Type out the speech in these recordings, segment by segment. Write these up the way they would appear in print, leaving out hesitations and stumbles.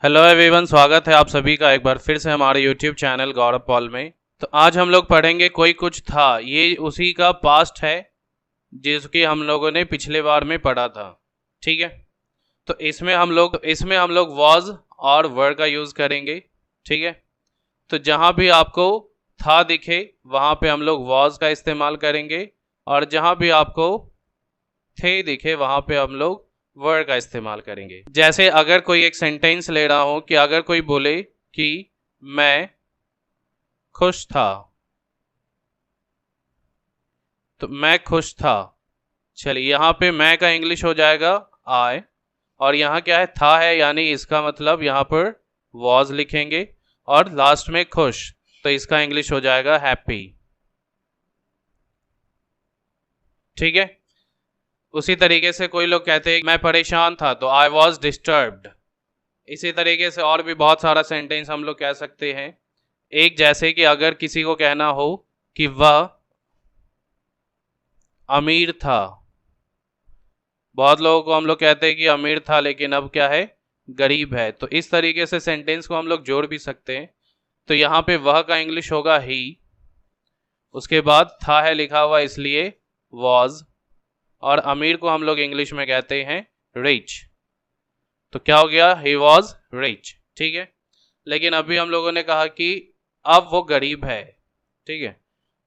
Hello everyone, स्वागत है आप सभी का एक बार फिर से हमारे यूट्यूब चैनल गौरव पॉल में। तो आज हम लोग पढ़ेंगे कोई कुछ था। ये उसी का पास्ट है जिसकी हम लोगों ने पिछले बार में पढ़ा था। ठीक है, तो इसमें हम लोग वॉज और वर का यूज़ करेंगे। ठीक है, तो जहाँ भी आपको था दिखे वहाँ पे हम लोग वॉज का इस्तेमाल करेंगे, और जहाँ भी आपको थे दिखे वहाँ पे हम लोग वर का इस्तेमाल करेंगे। जैसे अगर कोई एक सेंटेंस ले रहा हूं कि अगर कोई बोले कि मैं खुश था, तो मैं खुश था। चलिए, यहाँ पे मैं का इंग्लिश हो जाएगा आई, और यहाँ क्या है, था है, यानी इसका मतलब यहाँ पर वॉज लिखेंगे, और लास्ट में खुश, तो इसका इंग्लिश हो जाएगा हैप्पी। ठीक है, उसी तरीके से कोई लोग कहते हैं मैं परेशान था, तो आई वॉज डिस्टर्ब्ड। इसी तरीके से और भी बहुत सारा सेंटेंस हम लोग कह सकते हैं। एक जैसे कि अगर किसी को कहना हो कि वह अमीर था, बहुत लोगों को हम लोग कहते हैं कि अमीर था लेकिन अब क्या है, गरीब है, तो इस तरीके से सेंटेंस को हम लोग जोड़ भी सकते हैं। तो यहाँ पे वह का इंग्लिश होगा ही, उसके बाद था है लिखा हुआ इसलिए वॉज, और अमीर को हम लोग इंग्लिश में कहते हैं रिच। तो क्या हो गया, ही वॉज रिच। ठीक है, लेकिन अभी हम लोगों ने कहा कि अब वो गरीब है। ठीक है,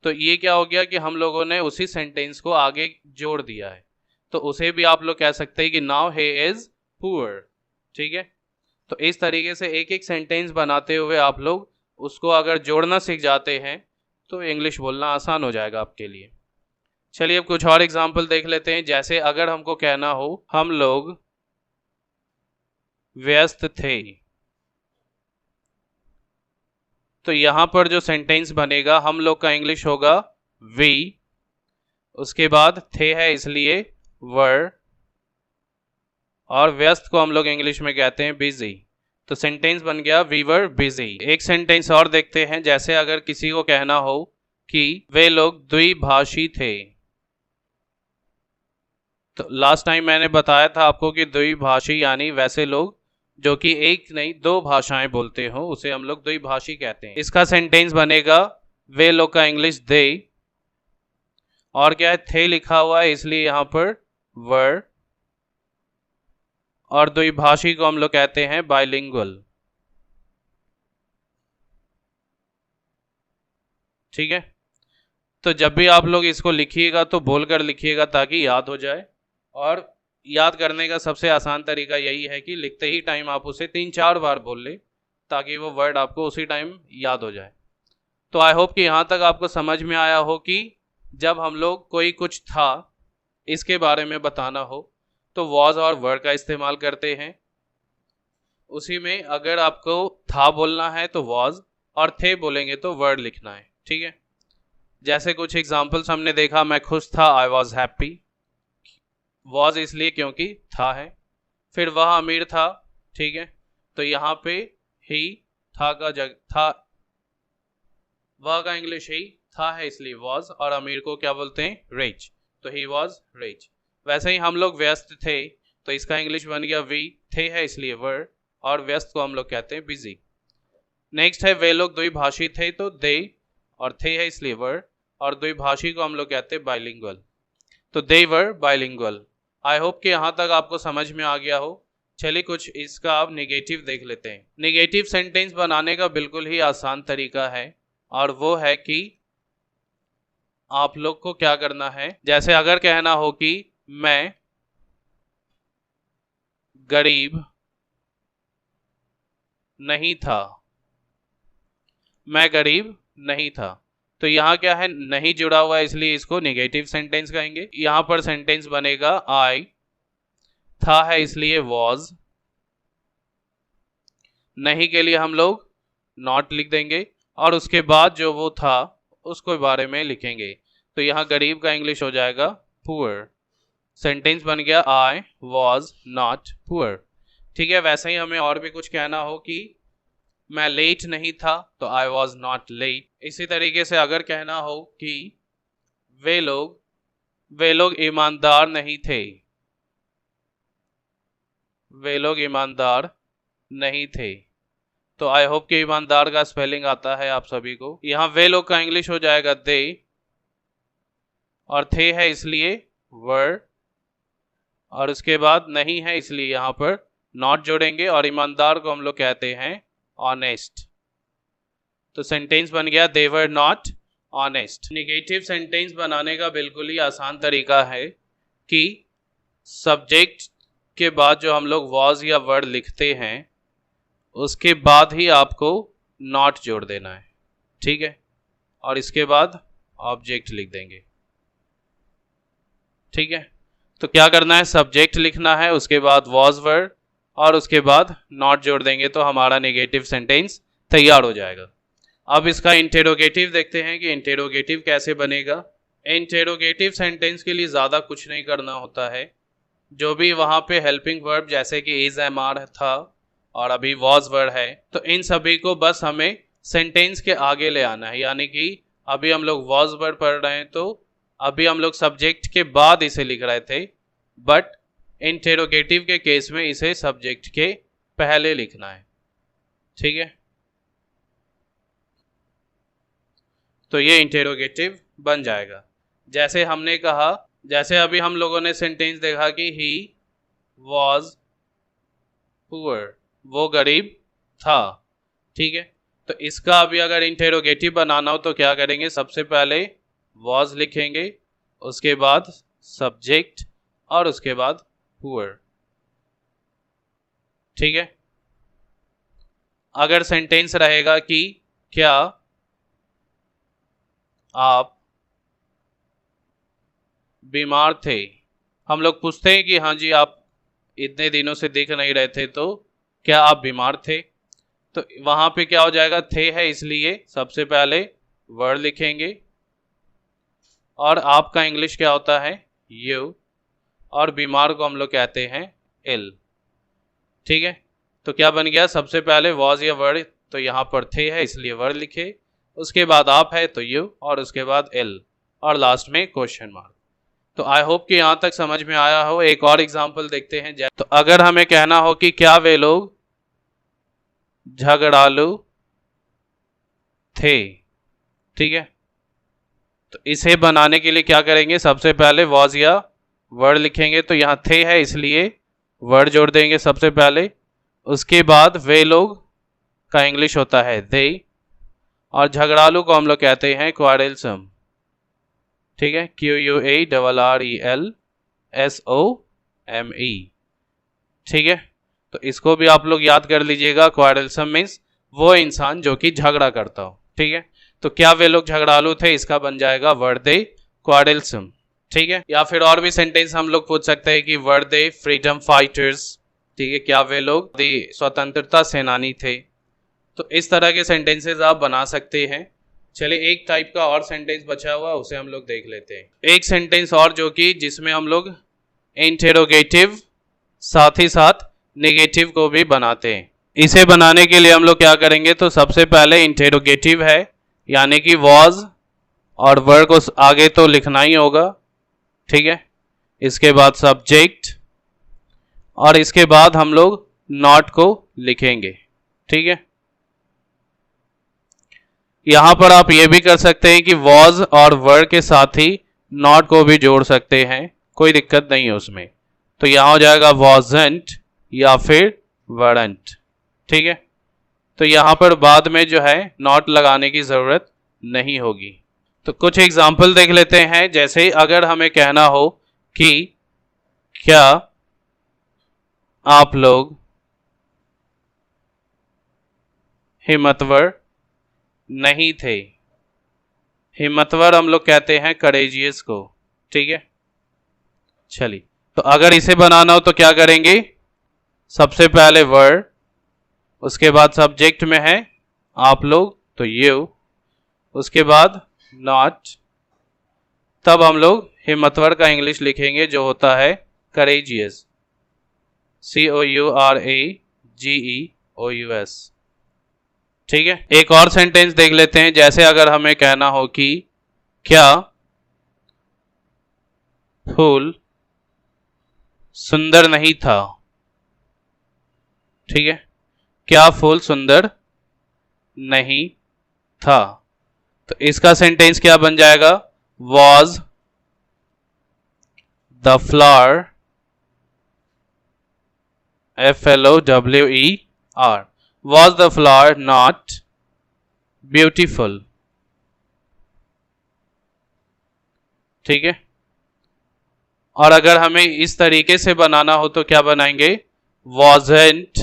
तो ये क्या हो गया कि हम लोगों ने उसी सेंटेंस को आगे जोड़ दिया है, तो उसे भी आप लोग कह सकते हैं कि नाउ ही इज पुअर। ठीक है, तो इस तरीके से एक एक सेंटेंस बनाते हुए आप लोग उसको अगर जोड़ना सीख जाते हैं तो इंग्लिश बोलना आसान हो जाएगा आपके लिए। चलिए अब कुछ और एग्जाम्पल देख लेते हैं। जैसे अगर हमको कहना हो हम लोग व्यस्त थे, तो यहां पर जो सेंटेंस बनेगा हम लोग का इंग्लिश होगा वी, उसके बाद थे है इसलिए वर, और व्यस्त को हम लोग इंग्लिश में कहते हैं बिजी। तो सेंटेंस बन गया वी वर बिजी। एक सेंटेंस और देखते हैं। जैसे अगर किसी को कहना हो कि वे लोग द्विभाषी थे, तो लास्ट टाइम मैंने बताया था आपको कि द्विभाषी यानी वैसे लोग जो कि एक नहीं दो भाषाएं बोलते हो, उसे हम लोग द्विभाषी कहते हैं। इसका सेंटेंस बनेगा वे लोग का इंग्लिश दे, और क्या है, थे लिखा हुआ है इसलिए यहां पर वर, और द्विभाषी को हम लोग कहते हैं बाइलिंगुअल। ठीक है, तो जब भी आप लोग इसको लिखिएगा तो बोलकर लिखिएगा ताकि याद हो जाए, और याद करने का सबसे आसान तरीका यही है कि लिखते ही टाइम आप उसे 3-4 बार बोल ले, ताकि वो वर्ड आपको उसी टाइम याद हो जाए। तो आई होप कि यहाँ तक आपको समझ में आया हो कि जब हम लोग कोई कुछ था इसके बारे में बताना हो तो वॉज और वर का इस्तेमाल करते हैं। उसी में अगर आपको था बोलना है तो वॉज, और थे बोलेंगे तो वर्ड लिखना है। ठीक है, जैसे कुछ एग्जाम्पल्स हमने देखा, मैं खुश था आई वॉज हैप्पी, वॉज इसलिए क्योंकि था है। फिर वह अमीर था, ठीक है, तो यहाँ पे ही था का जग था, वह का इंग्लिश ही था है इसलिए वॉज, और अमीर को क्या बोलते हैं, रिच, तो ही वॉज रिच। वैसे ही हम लोग व्यस्त थे, तो इसका इंग्लिश बन गया वी, थे है इसलिए वर, और व्यस्त को हम लोग कहते हैं बिजी। नेक्स्ट है वे लोग द्विभाषी थे, तो दे, और थे है इसलिए वर, और द्विभाषी को हम लोग कहते हैं बाइलिंगुअल, तो दे वर बाइलिंगुअल। आई होप कि यहाँ तक आपको समझ में आ गया हो। चलिए कुछ इसका अब निगेटिव देख लेते हैं। निगेटिव सेंटेंस बनाने का बिल्कुल ही आसान तरीका है, और वो है कि आप लोग को क्या करना है। जैसे अगर कहना हो कि मैं गरीब नहीं था, मैं गरीब नहीं था, तो यहाँ क्या है, नहीं जुड़ा हुआ है इसलिए इसको निगेटिव सेंटेंस कहेंगे। यहाँ पर सेंटेंस बनेगा आई, था है इसलिए वॉज, नहीं के लिए हम लोग नॉट लिख देंगे, और उसके बाद जो वो था उसको बारे में लिखेंगे। तो यहाँ गरीब का इंग्लिश हो जाएगा पुअर। सेंटेंस बन गया आई वॉज नॉट पुअर। ठीक है, वैसे ही हमें और भी कुछ कहना हो कि मैं लेट नहीं था, तो आई वॉज नॉट लेट। इसी तरीके से अगर कहना हो कि वे लोग वे लोग ईमानदार नहीं थे, वे लोग ईमानदार नहीं थे। तो आई होप कि ईमानदार का स्पेलिंग आता है आप सभी को। यहाँ वे लोग का इंग्लिश हो जाएगा दे, और थे है इसलिए वर, और उसके बाद नहीं है इसलिए यहाँ पर नॉट जोड़ेंगे, और ईमानदार को हम लोग कहते हैं ऑनेस्ट। तो सेंटेंस बन गया they were not honest. Negative sentence बनाने का बिल्कुल ही आसान तरीका है कि सब्जेक्ट के बाद जो हम लोग वॉज या वर्ड लिखते हैं उसके बाद ही आपको नॉट जोड़ देना है, ठीक है, और इसके बाद ऑब्जेक्ट लिख देंगे, ठीक है। तो क्या करना है, सब्जेक्ट लिखना है, उसके बाद वॉज वर्ड, और उसके बाद नॉट जोड़ देंगे, तो हमारा नेगेटिव सेंटेंस तैयार हो जाएगा। अब इसका इंटेरोगेटिव देखते हैं कि इंटेरोगेटिव कैसे बनेगा। इंटेरोगेटिव सेंटेंस के लिए ज़्यादा कुछ नहीं करना होता है। जो भी वहाँ पे हेल्पिंग वर्ब जैसे कि इज एम आर था और अभी वॉज वर्ड है, तो इन सभी को बस हमें सेंटेंस के आगे ले आना है। यानी कि अभी हम लोग वॉज वर्ड पढ़ रहे हैं, तो अभी हम लोग सब्जेक्ट के बाद इसे लिख रहे थे, बट इंटेरोगेटिव के केस में इसे सब्जेक्ट के पहले लिखना है, ठीक है। तो ये इंटेरोगेटिव बन जाएगा। जैसे हमने कहा, जैसे अभी हम लोगों ने सेंटेंस देखा कि ही वॉज पुअर, वो गरीब था, ठीक है। तो इसका अभी अगर इंटेरोगेटिव बनाना हो तो क्या करेंगे, सबसे पहले वॉज लिखेंगे, उसके बाद सब्जेक्ट, और उसके बाद पुअर, ठीक है। अगर सेंटेंस रहेगा कि क्या आप बीमार थे, हम लोग पूछते हैं कि हाँ जी आप इतने दिनों से दिख नहीं रहे थे, तो क्या आप बीमार थे, तो वहां पे क्या हो जाएगा, थे है इसलिए सबसे पहले वर्ड लिखेंगे, और आपका इंग्लिश क्या होता है यू, और बीमार को हम लोग कहते हैं इल, ठीक है। तो क्या बन गया, सबसे पहले वॉज या वर्ड, तो यहाँ पर थे है इसलिए वर्ड लिखे, उसके बाद आप है तो यू, और उसके बाद इल, और लास्ट में क्वेश्चन मार्क। तो आई होप कि यहाँ तक समझ में आया हो। एक और एग्जांपल देखते हैं। तो अगर हमें कहना हो कि क्या वे लोग झगड़ालू थे, ठीक है, तो इसे बनाने के लिए क्या करेंगे, सबसे पहले वॉज या वर्ड लिखेंगे, तो यहाँ थे है इसलिए वर्ड जोड़ देंगे सबसे पहले, उसके बाद वे लोग का इंग्लिश होता है दे, और झगड़ालू को हम लोग कहते हैं क्वारेलसम, ठीक है, QUARRELSOME, ठीक है। तो इसको भी आप लोग याद कर लीजिएगा। क्वारेलसम मीन्स वो इंसान जो कि झगड़ा करता हो, ठीक है। तो क्या वे लोग झगड़ालू थे, इसका बन जाएगा वर दे क्वारेलसम, ठीक है। या फिर और भी सेंटेंस हम लोग पूछ सकते हैं कि वर दे फ्रीडम फाइटर्स, ठीक है, क्या वे लोग स्वतंत्रता सेनानी थे। तो इस तरह के सेंटेंसेस आप बना सकते हैं। चलिए एक टाइप का और सेंटेंस बचा हुआ उसे हम लोग देख लेते हैं। एक सेंटेंस और जो कि जिसमें हम लोग इंटेरोगेटिव साथ ही साथ नेगेटिव को भी बनाते हैं। इसे बनाने के लिए हम लोग क्या करेंगे, तो सबसे पहले इंटेरोगेटिव है यानी कि वॉज और वर्ड को आगे तो लिखना ही होगा, ठीक है। इसके बाद सब्जेक्ट, और इसके बाद हम लोग नॉट को लिखेंगे, ठीक है। यहां पर आप ये भी कर सकते हैं कि वॉज और वर्ड के साथ ही नॉट को भी जोड़ सकते हैं, कोई दिक्कत नहीं है उसमें। तो यहां हो जाएगा वॉजेंट या फिर वरंट, ठीक है। तो यहां पर बाद में जो है नॉट लगाने की जरूरत नहीं होगी। तो कुछ एग्जाम्पल देख लेते हैं। जैसे अगर हमें कहना हो कि क्या आप लोग हिम्मतवर नहीं थे, हिम्मतवर हम लोग कहते हैं करेजियस को, ठीक है। चलिए, तो अगर इसे बनाना हो तो क्या करेंगे, सबसे पहले वर्ड, उसके बाद सब्जेक्ट में है आप लोग तो यू, उसके बाद नॉट, तब हम लोग हिम्मतवर का इंग्लिश लिखेंगे जो होता है करेजियस, COURAGEOUS, ठीक है। एक और सेंटेंस देख लेते हैं। जैसे अगर हमें कहना हो कि क्या फूल सुंदर नहीं था, ठीक है, क्या फूल सुंदर नहीं था। तो इसका सेंटेंस क्या बन जाएगा, was the flower, FLOWER, was the flower not beautiful. ठीक है। और अगर हमें इस तरीके से बनाना हो तो क्या बनाएंगे, wasn't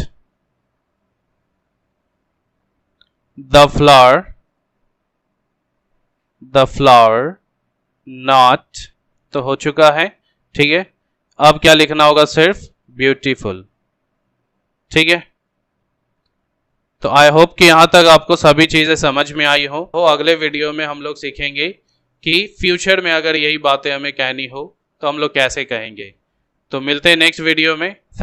the flower not, तो हो चुका है। ठीक है। अब क्या लिखना होगा, सिर्फ ब्यूटीफुल। ठीक है। तो आई होप कि यहां तक आपको सभी चीजें समझ में आई हो। तो अगले वीडियो में हम लोग सीखेंगे कि फ्यूचर में अगर यही बातें हमें कहनी हो तो हम लोग कैसे कहेंगे। तो मिलते हैं नेक्स्ट वीडियो में। थैंक